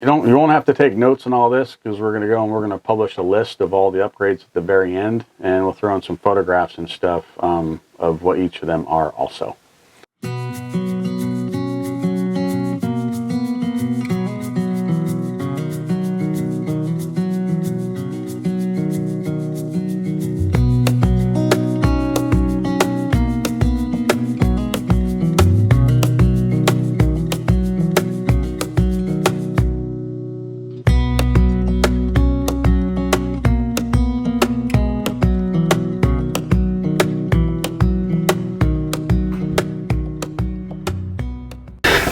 You won't have to take notes on all this, because we're going to go and we're going to publish a list of all the upgrades at the very end, and we'll throw in some photographs and stuff of what each of them are also.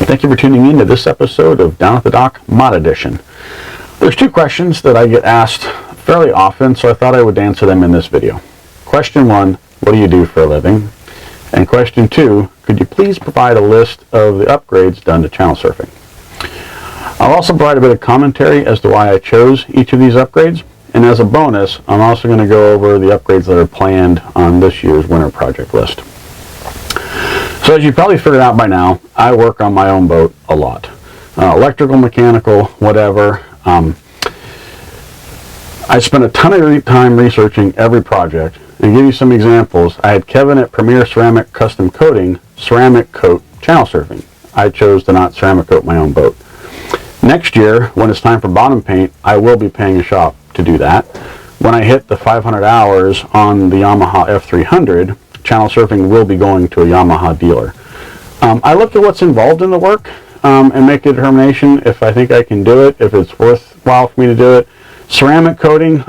Thank you for tuning in to this episode of Down at the Dock Mod Edition. There's two questions that I get asked fairly often, so I thought I would answer them in this video. Question one, what do you do for a living? And question two, could you please provide a list of the upgrades done to channel surfing? I'll also provide a bit of commentary as to why I chose each of these upgrades, and as a bonus, I'm also going to go over the upgrades that are planned on this year's winter project list. So as you probably figured out by now, I work on my own boat a lot. Electrical, mechanical, whatever. I spent a ton of time researching every project. And to give you some examples, I had Kevin at Premier Ceramic Custom Coating ceramic coat channel surfing. I chose to not ceramic coat my own boat. Next year, when it's time for bottom paint, I will be paying a shop to do that. When I hit the 500 hours on the Yamaha F300, channel surfing will be going to a Yamaha dealer. I look at what's involved in the work and make a determination if I think I can do it, if it's worthwhile for me to do it. Ceramic coating,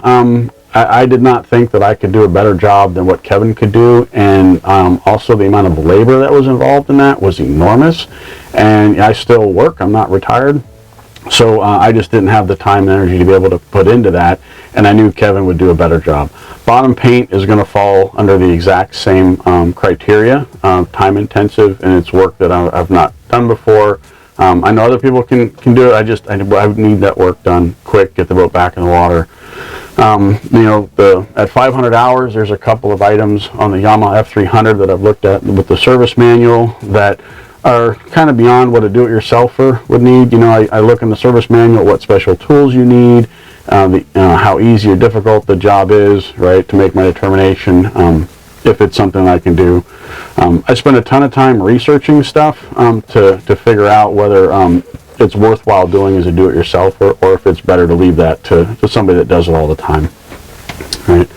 I did not think that I could do a better job than what Kevin could do, and also the amount of labor that was involved in that was enormous. And I still work, I'm not retired, so I just didn't have the time and energy to be able to put into that, and I knew Kevin would do a better job. Bottom paint is going to fall under the exact same criteria, time intensive, and it's work that I've not done before. I know other people can do it. I would need that work done quick, get the boat back in the water. At 500 hours, there's a couple of items on the Yamaha F300 that I've looked at with the service manual that are kind of beyond what a do-it-yourselfer would need. I look in the service manual what special tools you need, how easy or difficult the job is, right, to make my determination if it's something I can do. I spend a ton of time researching stuff to figure out whether it's worthwhile doing as a do-it-yourselfer, or if it's better to leave that to somebody that does it all the time, right?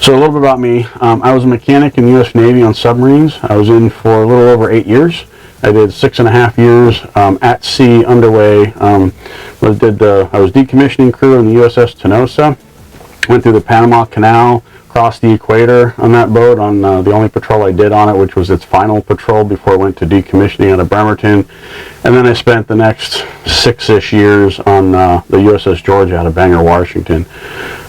So a little bit about me. I was a mechanic in the U.S. Navy on submarines. I was in for a little over 8 years. I did 6.5 years at sea underway. I was decommissioning crew on the USS Tenosa. Went through the Panama Canal, crossed the equator on that boat on the only patrol I did on it, which was its final patrol before it went to decommissioning out of Bremerton. And then I spent the next 6-ish years on the USS Georgia out of Bangor, Washington.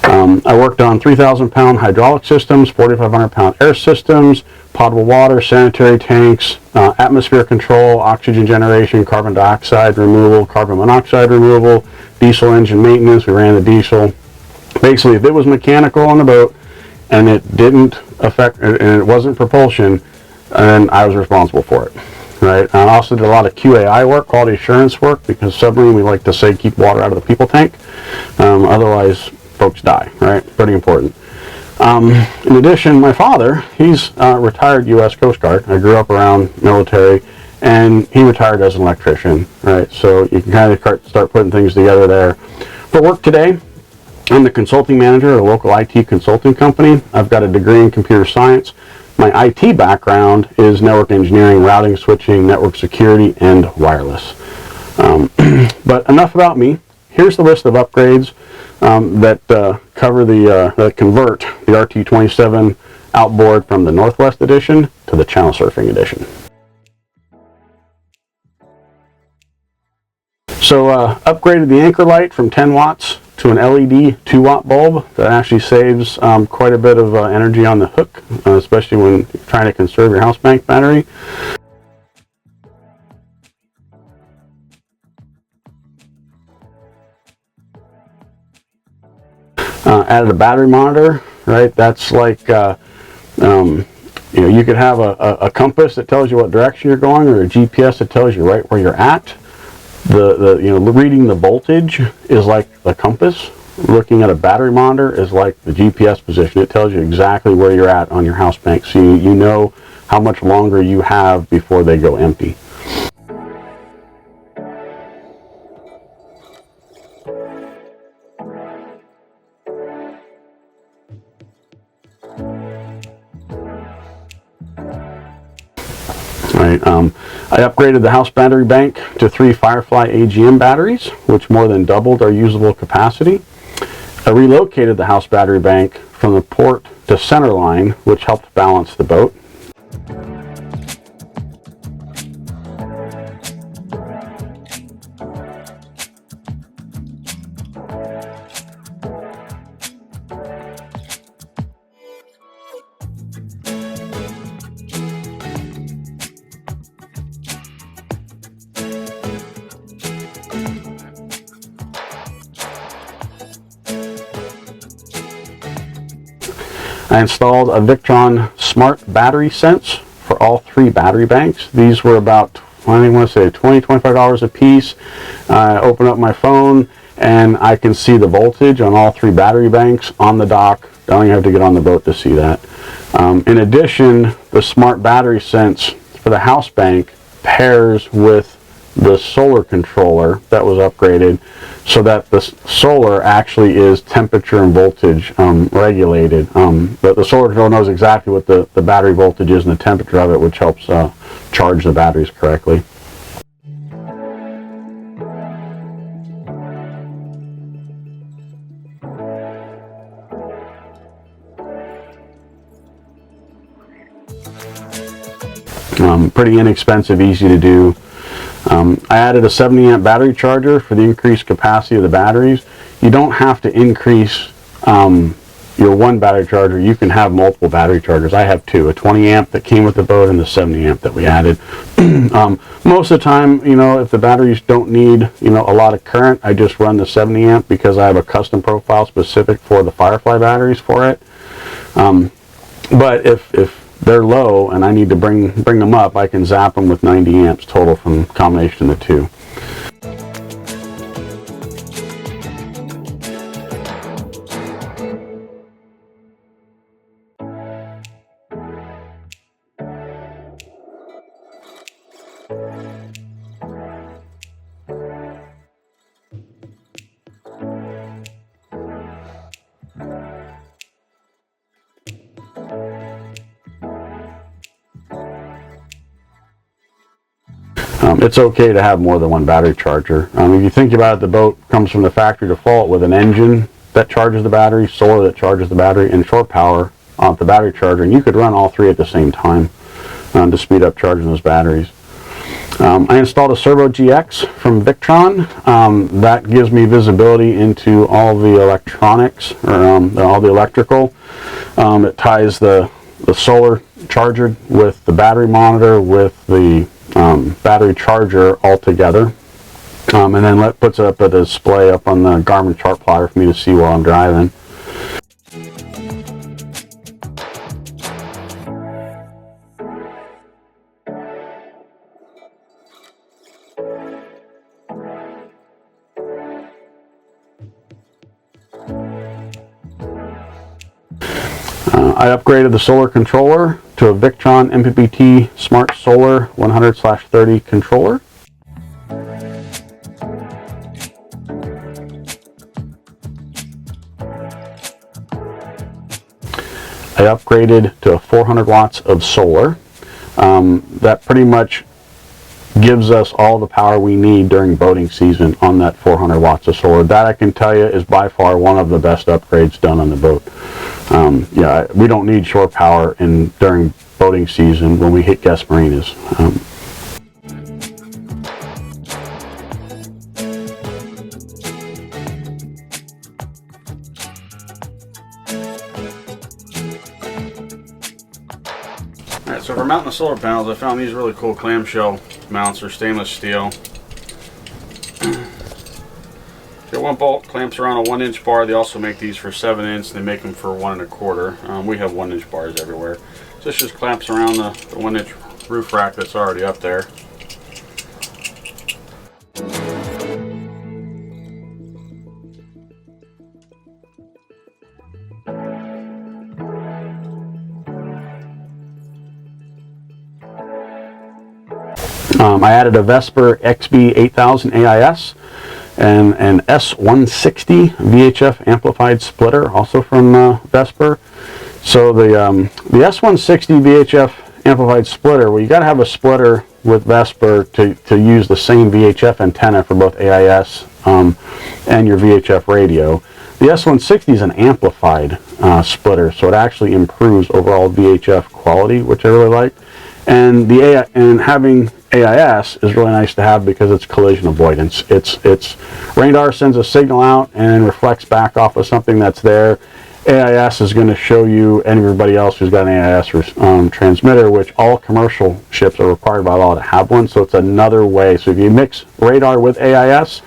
I worked on 3,000-pound hydraulic systems, 4,500-pound air systems, potable water, sanitary tanks, atmosphere control, oxygen generation, carbon dioxide removal, carbon monoxide removal, diesel engine maintenance. We ran the diesel. Basically, if it was mechanical on the boat and it didn't affect, and it wasn't propulsion, then I was responsible for it. Right. I also did a lot of QAI work, quality assurance work, because submarine, we like to say keep water out of the people tank. Otherwise, folks die. Right. Pretty important. In addition, my father, he's retired U.S. Coast Guard. I grew up around military, and he retired as an electrician. Right. So you can kind of start putting things together there. For work today, I'm the consulting manager at a local IT consulting company. I've got a degree in computer science. My IT background is network engineering, routing, switching, network security, and wireless. But enough about me. Here's the list of upgrades that cover that convert the R27 outboard from the Northwest Edition to the Channel Surfing Edition. So upgraded the anchor light from 10 watts to an LED 2-watt bulb that actually saves quite a bit of energy on the hook, especially when you're trying to conserve your house bank battery. Added a battery monitor, right? That's like, you could have a compass that tells you what direction you're going, or a GPS that tells you right where you're at. reading the voltage is like a compass. Looking at a battery monitor is like the GPS position. It tells you exactly where you're at on your house bank, so you know how much longer you have before they go empty. Right, I upgraded the house battery bank to 3 Firefly AGM batteries, which more than doubled our usable capacity. I relocated the house battery bank from the port to center line, which helped balance the boat. I installed a Victron Smart Battery Sense for all 3 battery banks. These were about, I want to say $20–25 a piece. I open up my phone and I can see the voltage on all 3 battery banks on the dock. Don't even have to get on the boat to see that. In addition, the Smart Battery Sense for the house bank pairs with the solar controller that was upgraded, so that the solar actually is temperature and voltage regulated. The solar controller knows exactly what the battery voltage is and the temperature of it, which helps charge the batteries correctly. Pretty inexpensive, easy to do. I added a 70 amp battery charger for the increased capacity of the batteries. You don't have to increase your one battery charger. You can have multiple battery chargers. I have 2, a 20 amp that came with the boat and the 70 amp that we added. Most of the time, if the batteries don't need, a lot of current, I just run the 70 amp because I have a custom profile specific for the Firefly batteries for it. But if they're low and I need to bring them up, I can zap them with 90 amps total from the combination of the 2. It's okay to have more than one battery charger. If you think about it, the boat comes from the factory default with an engine that charges the battery, solar that charges the battery, and shore power on the battery charger, and you could run all 3 at the same time to speed up charging those batteries. I installed a Servo GX from Victron. That gives me visibility into all the electronics, or all the electrical. It ties the solar charger with the battery monitor with the battery charger all together, and then puts it up at a display up on the Garmin chart plotter for me to see while I'm driving. I upgraded the solar controller to a Victron MPPT Smart Solar 100/30 controller. I upgraded to 400 watts of solar. That pretty much gives us all the power we need during boating season on that 400 watts of solar. That, I can tell you, is by far one of the best upgrades done on the boat. Yeah, we don't need shore power during boating season when we hit guest marinas. Alright, so for mounting the solar panels, I found these really cool clamshell mounts. They're stainless steel. Get one bolt, clamps around a 1-inch bar. They also make these for 7-inch. They make them for 1 1/4. We have 1-inch bars everywhere. So this just clamps around the 1-inch roof rack that's already up there. I added a Vesper XB 8000 AIS and an S160 VHF amplified splitter, also from Vesper. So the S160 VHF amplified splitter, well, you got to have a splitter with Vesper to use the same VHF antenna for both AIS and your VHF radio. The S160 is an amplified splitter, so it actually improves overall VHF quality, which I really like. And having AIS is really nice to have because it's collision avoidance. It's radar sends a signal out and reflects back off of something that's there. AIS is going to show you and everybody else who's got an AIS transmitter, which all commercial ships are required by law to have one. So it's another way. So if you mix radar with AIS,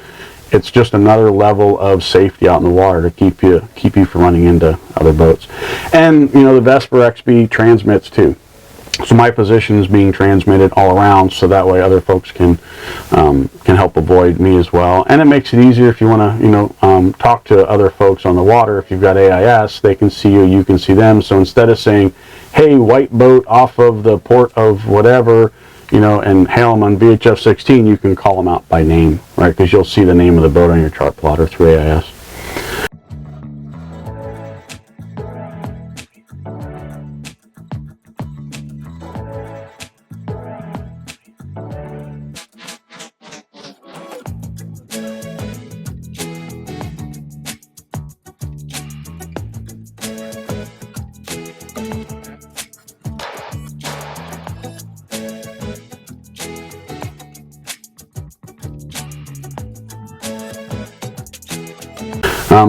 it's just another level of safety out in the water to keep you from running into other boats. And you know, the Vesper XB transmits too. So my position is being transmitted all around, so that way other folks can help avoid me as well. And it makes it easier if you want to, talk to other folks on the water. If you've got AIS, they can see you, you can see them. So instead of saying, "Hey, white boat off of the port of whatever," and hail them on VHF 16, you can call them out by name, right? Because you'll see the name of the boat on your chart plotter through AIS.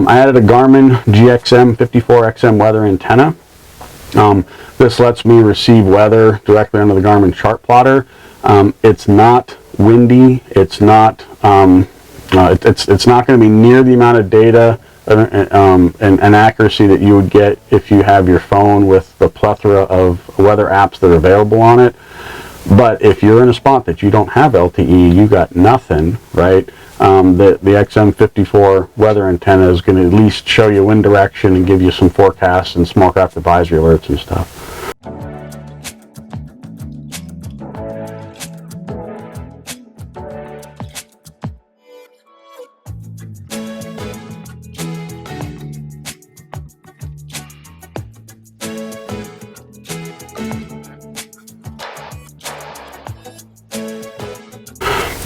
I added a Garmin GXM 54XM weather antenna. This lets me receive weather directly onto the Garmin chart plotter. It's not windy. It's not. It's not going to be near the amount of data and accuracy that you would get if you have your phone with the plethora of weather apps that are available on it. But if you're in a spot that you don't have LTE, you got nothing, right? The XM54 weather antenna is going to at least show you wind direction and give you some forecasts and small craft advisory alerts and stuff.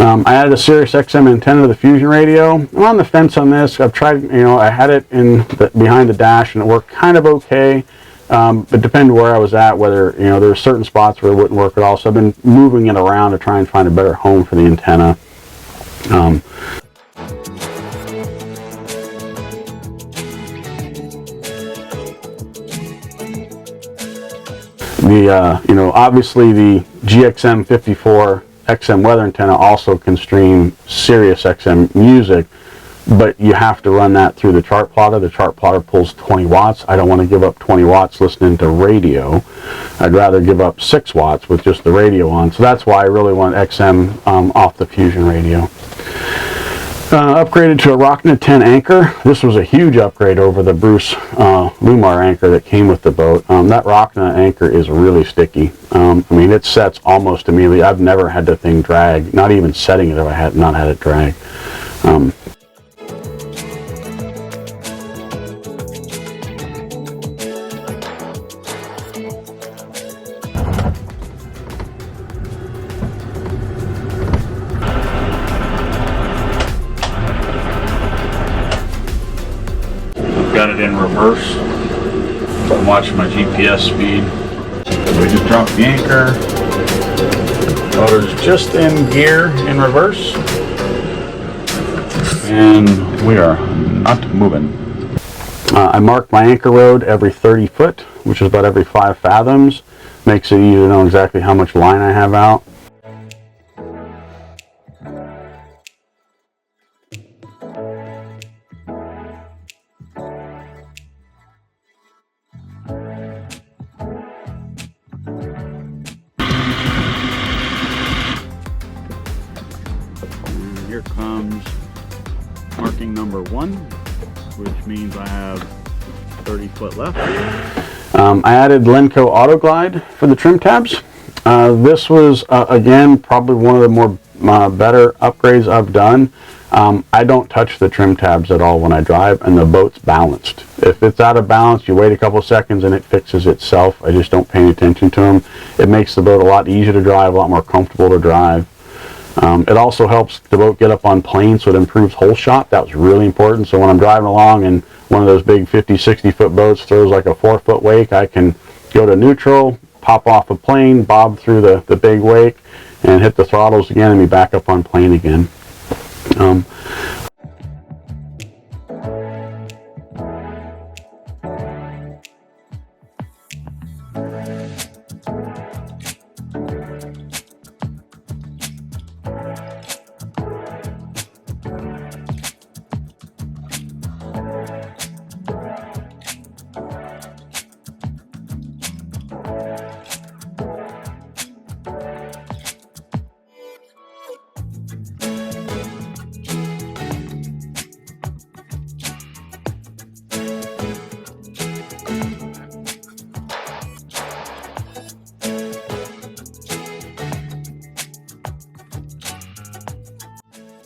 I added a Sirius XM antenna to the Fusion radio. I'm on the fence on this. I've tried, I had it behind the dash and it worked kind of okay. But depending where I was at, whether, there were certain spots where it wouldn't work at all. So I've been moving it around to try and find a better home for the antenna. Obviously the GXM 54 XM weather antenna also can stream Sirius XM music, but you have to run that through the chart plotter. The chart plotter pulls 20 watts. I don't want to give up 20 watts listening to radio. I'd rather give up 6 watts with just the radio on. So that's why I really want XM off the Fusion radio. Upgraded to a Arachnid 10 anchor. This was a huge upgrade over the Bruce Lumar anchor that came with the boat. That Arachnid anchor is really sticky. It sets almost immediately. I've never had the thing drag, not even setting it if I had not had it drag. Got it in reverse. I'm watching my GPS speed. We just dropped the anchor. Motor's just in gear in reverse. And we are not moving. I mark my anchor road every 30 foot, which is about every 5 fathoms. Makes it easy to know exactly how much line I have out. Here comes marking number 1, which means I have 30 foot left. I added Lenco Auto Glide for the trim tabs. This was, again, probably one of the more better upgrades I've done. I don't touch the trim tabs at all when I drive, and the boat's balanced. If it's out of balance, you wait a couple seconds and it fixes itself. I just don't pay any attention to them. It makes the boat a lot easier to drive, a lot more comfortable to drive. It also helps the boat get up on plane, so it improves hole shot. That was really important. So when I'm driving along and one of those big 50, 60-foot boats throws like a 4-foot wake, I can go to neutral, pop off a plane, bob through the big wake, and hit the throttles again and be back up on plane again.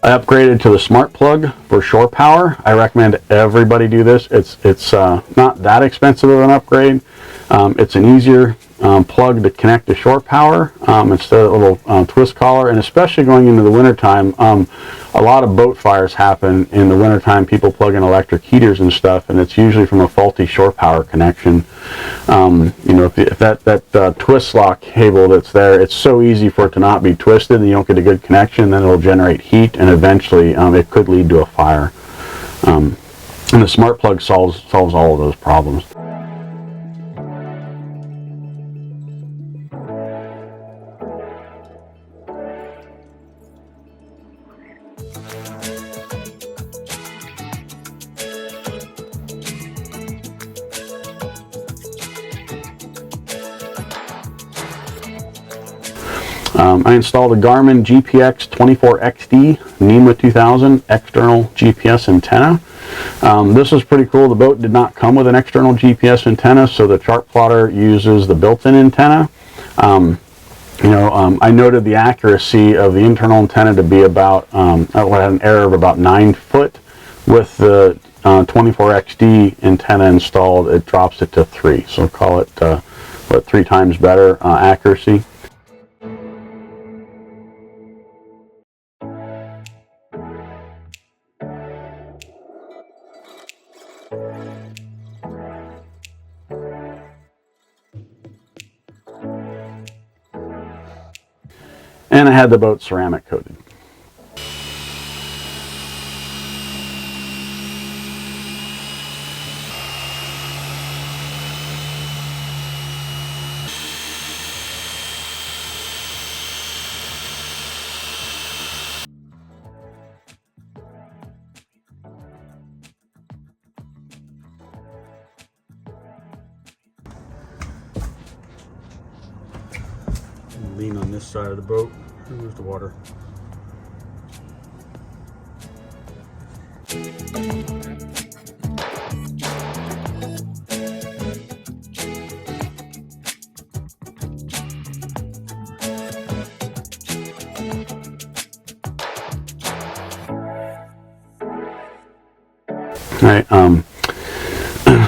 I upgraded to the smart plug for shore power. I recommend everybody do this. It's not that expensive of an upgrade. It's an easier plug to connect to shore power instead of a little twist collar, and especially going into the wintertime. A lot of boat fires happen in the wintertime. People plug in electric heaters and stuff, and it's usually from a faulty shore power connection. You know, if that twist lock cable that's there, it's so easy for it to not be twisted and you don't get a good connection, then it'll generate heat, and eventually it could lead to a fire. And the smart plug solves all of those problems. I installed a Garmin GPX 24XD NEMA 2000 external GPS antenna. This is pretty cool. The boat did not come with an external GPS antenna, so the chart plotter uses the built-in antenna. I noted the accuracy of the internal antenna to be about, had an error of about 9 foot. With the 24XD antenna installed, it drops it to 3. So call it 3 times better accuracy. And I had the boat ceramic coated. Lean on this side of the boat. Here's the water. All right,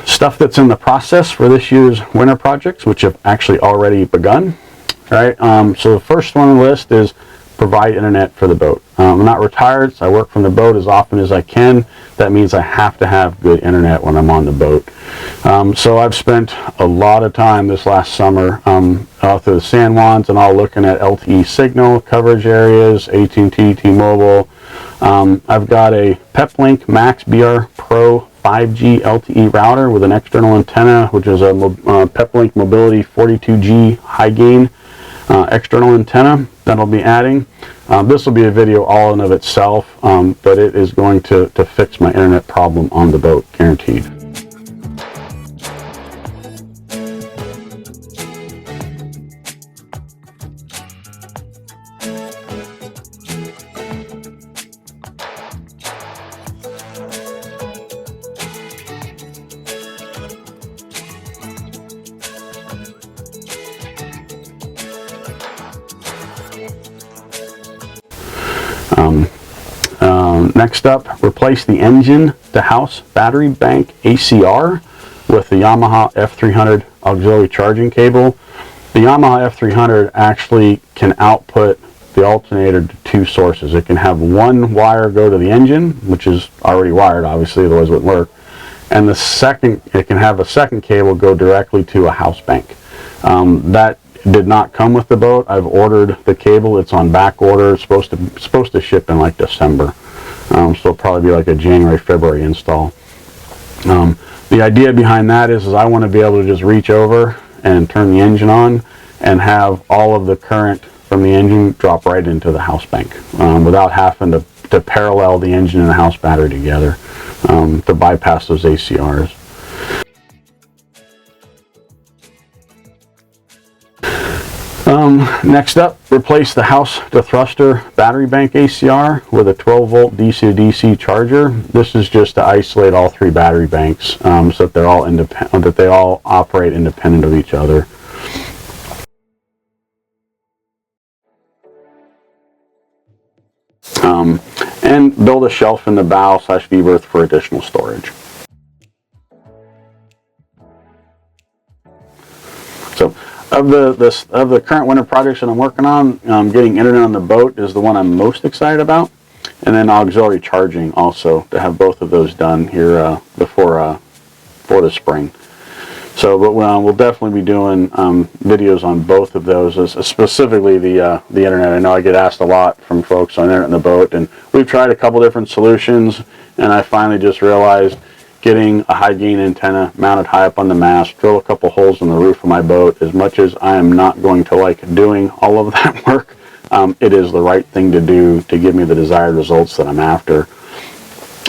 stuff that's in the process for this year's winter projects, which have actually already begun. Right, so the first one on the list is provide internet for the boat. I'm not retired, so I work from the boat as often as I can. That means I have to have good internet when I'm on the boat. So I've spent a lot of time this last summer out to the San Juans and all looking at LTE signal coverage areas, AT&T, T-Mobile. I've got a Peplink Max BR Pro 5G LTE router with an external antenna, which is a Peplink Mobility 42G high gain external antenna that I'll be adding. This will be a video all in of itself, but it is going to fix my internet problem on the boat, guaranteed. Next up, replace the engine to house battery bank ACR with the Yamaha F300 auxiliary charging cable. The Yamaha F300 actually can output the alternator to two sources. It can have one wire go to the engine, which is already wired, obviously, otherwise it wouldn't work. And the second, it can have a second cable go directly to a house bank. That did not come with the boat. I've ordered the cable. It's on back order. It's supposed to ship in like December. So it'll probably be like a January, February install. The idea behind that is I want to be able to just reach over and turn the engine on and have all of the current from the engine drop right into the house bank without having to parallel the engine and the house battery together to bypass those ACRs. Next up, replace the house to thruster battery bank ACR with a 12 volt DC to DC charger. This is just to isolate all three battery banks so that they're all independent, that they all operate independent of each other. And build a shelf in the bow / V-berth for additional storage. So, of the current winter projects that I'm working on, getting internet on the boat is the one I'm most excited about, and then auxiliary charging also, to have both of those done here before the spring. So, but we'll definitely be doing videos on both of those, specifically the internet. I know I get asked a lot from folks on internet in the boat, and we've tried a couple different solutions, and I finally just realized getting a high gain antenna mounted high up on the mast, drill a couple holes in the roof of my boat. As much as I am not going to like doing all of that work, it is the right thing to do to give me the desired results that I'm after.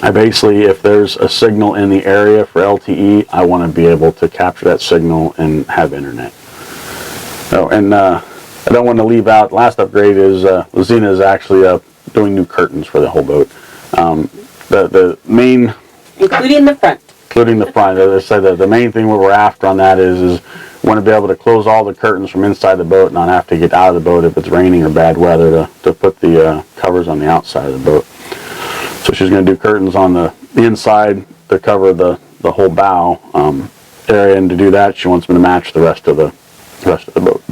I basically, if there's a signal in the area for LTE, I want to be able to capture that signal and have internet. Oh, and I don't want to leave out, last upgrade is LaZina is actually doing new curtains for the whole boat. The main... Including the front. Including the front. As I said, the main thing what we're after on that is want to be able to close all the curtains from inside the boat and not have to get out of the boat if it's raining or bad weather to put the covers on the outside of the boat. So she's going to do curtains on the inside to cover the whole bow area, and to do that she wants me to match the rest of the boat.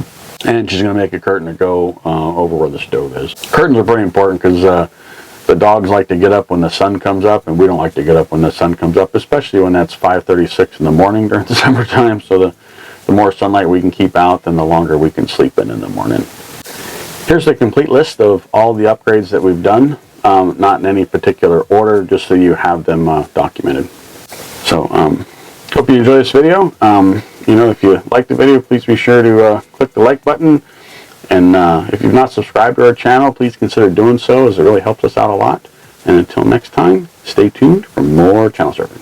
And she's going to make a curtain to go over where the stove is. Curtains are pretty important because the dogs like to get up when the sun comes up, and we don't like to get up when the sun comes up, especially when that's 5:36 in the morning during the summertime. So the more sunlight we can keep out, then the longer we can sleep in the morning. Here's the complete list of all the upgrades that we've done, not in any particular order, just so you have them documented. So hope you enjoy this video. If you like the video, please be sure to click the like button. And if you've not subscribed to our channel, please consider doing so, as it really helps us out a lot. And until next time, stay tuned for more channel surfing.